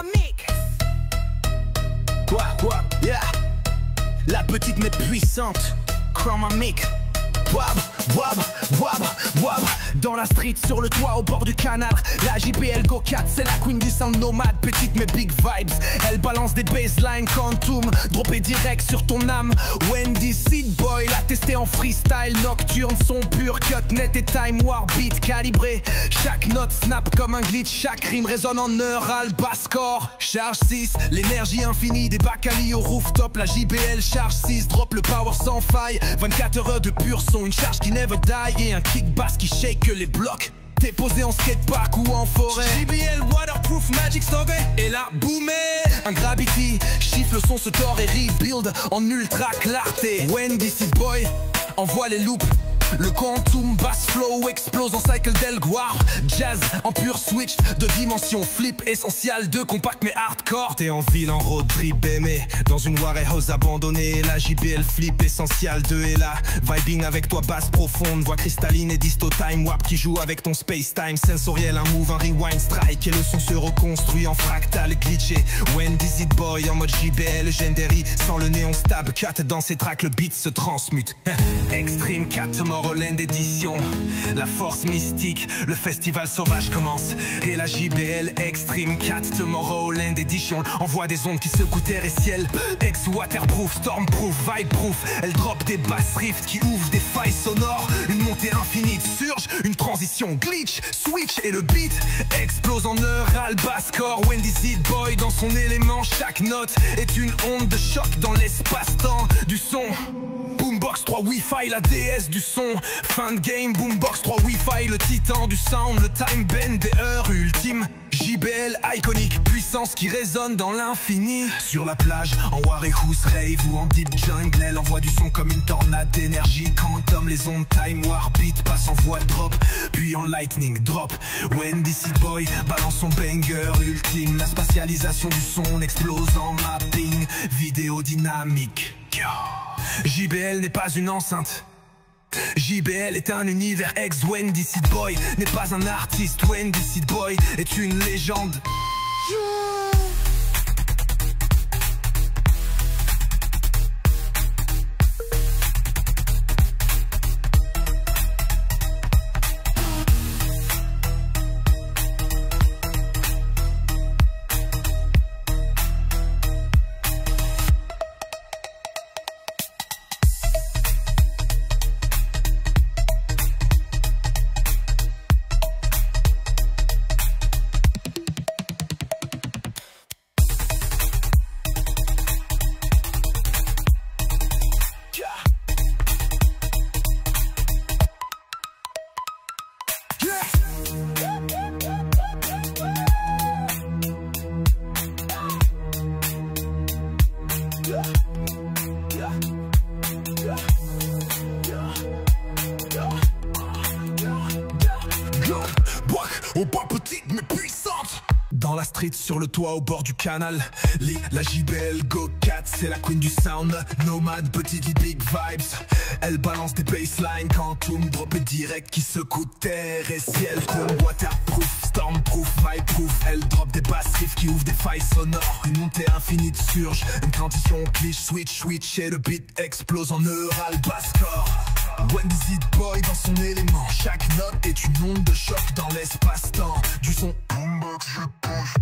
dynamique. Quoi, yeah. La petite mais puissante, Chromamic. Wab, wab, wab, wab. Dans la street, sur le toit, au bord du canal. La JBL Go 4, c'est la queen du sound nomade. Petite mais big vibes. Elle balance des baselines quantum, droppé direct sur ton âme. Wendy Seed Boy, l'a testé en freestyle nocturne. Son pur cut net et time war beat calibré. Chaque note snap comme un glitch. Chaque rime résonne en neural, basse score. Charge 6, l'énergie infinie des Bacali au rooftop. La JBL charge 6, drop le power sans faille. 24 heures de pur son, une charge qui never die et un kick bass qui shake les blocs. T'es posé en skatepark ou en forêt. JBL waterproof magic story. Et là, boomé, un gravity chiffre le son, se tord et rebuild en ultra clarté. Wendy Seed Boy envoie les loops. Le quantum bass flow explose en cycle d'Elguar. Jazz en pur switch de dimension flip. Essential de compact mais hardcore. T'es en ville en road trip aimé dans une warehouse abandonnée. La JBL flip essential de est là. Vibing avec toi basse profonde. Voix cristalline et disto time warp qui joue avec ton space time. Sensoriel, un move, un rewind strike. Et le son se reconstruit en fractal glitché. Wendy Seed Boy en mode JBL legendary. Sans le néon stab cut dans ses tracks, le beat se transmute. Extreme 4 Tomorrowland édition. La force mystique, le festival sauvage commence. Et la JBL Extreme 4 Tomorrowland Edition envoie des ondes qui secouent terre et ciel. Ex-waterproof, stormproof, vibeproof. Elle drop des basses riffs qui ouvrent des failles sonores. Une montée infinie de surge, une transition glitch, switch et le beat explose en neural, bass score. Wendy Seed Boy dans son élément, chaque note est une onde de choc dans l'espace-temps du son. Boombox 3 Wi-Fi, la déesse du son. Fin de game, Boombox 3 Wi-Fi, le titan du sound, le time bend des heures ultimes. JBL iconique, puissance qui résonne dans l'infini. Sur la plage, en Warehouse rave ou en deep jungle, elle envoie du son comme une tornade d'énergie. Quantum, les ondes time war beat passent en voix drop, puis en lightning drop. Wendy Seed Boy balance son banger ultime. La spatialisation du son explose en mapping vidéo dynamique. JBL n'est pas une enceinte. JBL est un univers ex. Wendy Seed Boy n'est pas un artiste. Wendy Seed Boy est une légende. On pas petite mais puissante. Dans la street, sur le toit, au bord du canal. La JBL Go 4, c'est la queen du sound. Nomade, petite big vibes. Elle balance des baselines, quantum, droppé direct qui secoue terre et ciel. Chrome, waterproof, stormproof, vibeproof. Elle drop des basses riffs qui ouvrent des failles sonores. Une montée infinie de surge, une transition glitch, switch et le beat explose en neural, bass score. Wendy Seed Boy dans son élément, chaque note est une onde de choc dans l'espace-temps. Du son boombox, je push.